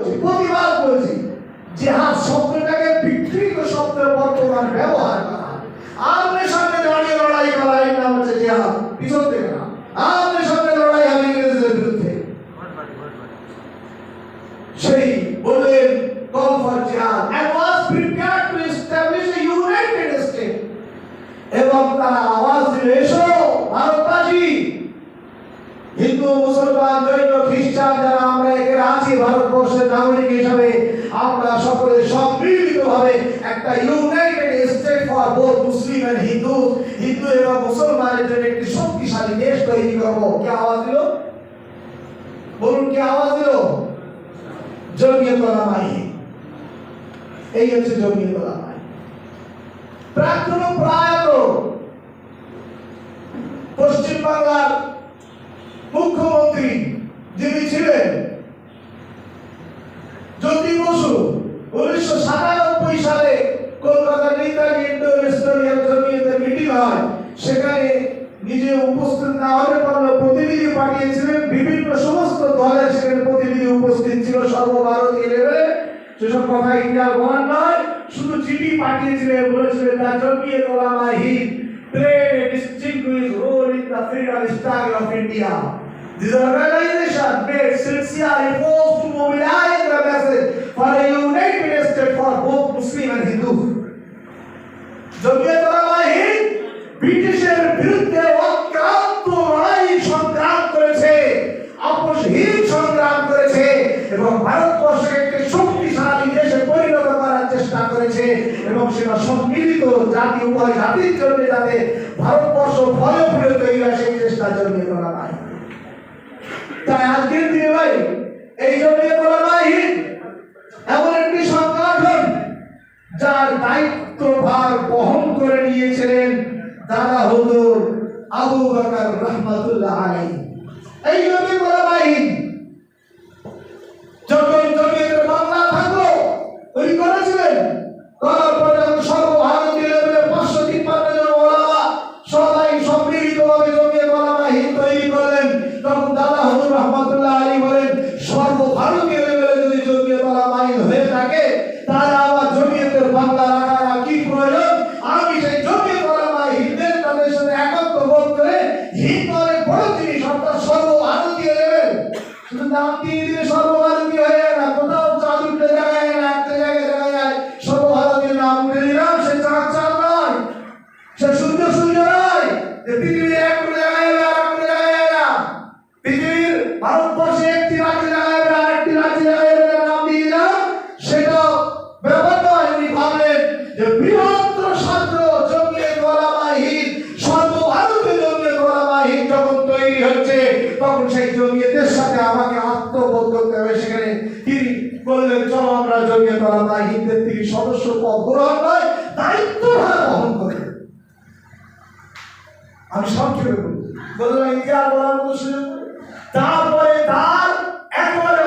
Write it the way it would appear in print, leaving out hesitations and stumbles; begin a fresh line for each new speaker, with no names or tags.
করছি, প্রতিবাদ করছি। জিহাদ শব্দটাকে বিকৃত শব্দের বর্তমান ব্যবহার করা, আমনে সামনে দাঁড়িয়ে লড়াই করা, এই নাম হচ্ছে জিহাদ। পিছন থেকে না, আমনে সামনে লড়াই হবে ইংরেজদের বিরুদ্ধে। সেই বললেন call for jihad and was prepared to establish a united state, এবং তারা আওয়াজ দিল, এসো ভারতবাসী, হিন্দু মুসলমান জৈন খ্রিস্টান যারা আমরা এখানে আছি ভারতবর্ষের নাগরিক হিসাবে, আমরা সকলে সম্মিলিতভাবে একটা united state for both Muslim and Hindu, হিন্দু এবং মুসলমানের জন্য একটি শক্তিশালী দেশ তৈরি করব। কে আওয়াজ দিল? বলুন, কে আওয়াজ দিল? জমিয়ত উলামা হিন্দ। এই হচ্ছে জমিয়ত উলামা হিন্দ। প্রাক্তন প্রয়াত পশ্চিম বাংলার মুখ্যমন্ত্রী যিনি ছিলেন জ্যোতি বসু, 1997 সালে কলকাতা নেতাজি ইন্ডোর স্টেডিয়াম জমিয়তের মিটিং হয়, সেখানে নিজে উপস্থিত না হতে পারলে প্রতিনিধি পাঠিয়েছিলেন, বিভিন্ন সমস্ত দলের সেখানে প্রতিনিধি উপস্থিত ছিল সর্বভারতীয় লেভেলে। সেসব কথা ইতিহাস বলার নয়, শুধু চিঠি পাঠিয়েছিলেন, বলেছিলেন that Jamiat Ulama Hind played a distinguished role in the freedom struggle of India. This organization made sincere efforts to mobilize the message for a united state for both Muslim and Hindu. Jamiat উলামা হিন্দ ব্রিটিশের বিরুদ্ধে অক্লান্ত লড়াই সংগ্রাম করেছে, আপোষহীন সংগ্রাম করেছে, এবং ভারতবর্ষকে একটি শক্তিশালী দেশে পরিণত করার চেষ্টা করেছে, এবং সেটা সম্মিলিত জাতি, উভয় জাতির জন্য যাতে ভারতবর্ষ ফলে ফুলে তৈরি হয় সেই চেষ্টা জমিয়ত উলামা হিন্দ। তাই আজকের দিনে ভাই এই জমিয়ত উলামা হিন্দ এমন একটি সংগঠন যার দায়িত্বভার বহন করে নিয়েছিলেন দাদা হুজুর আবু বকর রহমাতুল্লাহ আলাইহি। এই জমিয়ত উলামা হিন্দ যখন জমিয়তের বাংলা থাকলো উনি করেছিলেন, করার পরে সর্বভারতীয় লেভেলে 553 জন ওলামা সবাই সম্মিলিতভাবে জমিয়ত উলামা হিন্দ তৈরি করলেন। তখন দাদা হুজুর রহমাতুল্লাহ আলাইহি বলেন, সর্বভারতীয় লেভেলে যদি জমিয়ত উলামা হিন্দ হয়ে থাকে তাহলে আবার জমিয়তের বাংলা রাখার কি প্রয়োজন? আমি সেই জমিয়ত উলামা হিন্দের তাদের সাথে একত্র বোধ করে হিন্দ অনেক বড় জিনিস, অর্থাৎ সর্বভারতীয় লেভেল। শুধু নাম দিয়ে দিলে সর্বভারতীয় হয়ে যায় না, কোথাও চাঁদ উঠতে জায়গায় না, একটা জায়গায় দেখা যায় সর্বভারতীয় নাম উঠে দিলাম, সে চাঁদ চাঁদ নয়, সে সূর্য সূর্য নয়, যে পৃথিবীর এক কোনো জায়গায় আর এক কোনো জায়গায় না, পৃথিবীর ভারতবর্ষে একটি রাজ্যে জায়গায় আর একটি রাজ্যে জায়গায় নাম দিয়ে দিলাম, সেটা ব্যাপার নয়। উনি ভাবলেন যে বৃহত্তর ছাত্র জমিয়ত উলামা হিন্দ, সর্বভারতীয় জমিয়ত উলামা হিন্দ যখন তৈরি হচ্ছে, তখন সেই জমিয়তের সাথে আমাকে আত্মবোধ করতে হবে। সেখানে তিনি বললেন, চলো আমরা জমিয়ত উলামা হিন্দের তিনি সদস্য পদ গ্রহণ নয়, দায়িত্বভার বহন করি। আমি সংক্ষেপে বললাম, ইতিহাস বলার মতো সুযোগ। তারপরে তার একেবারে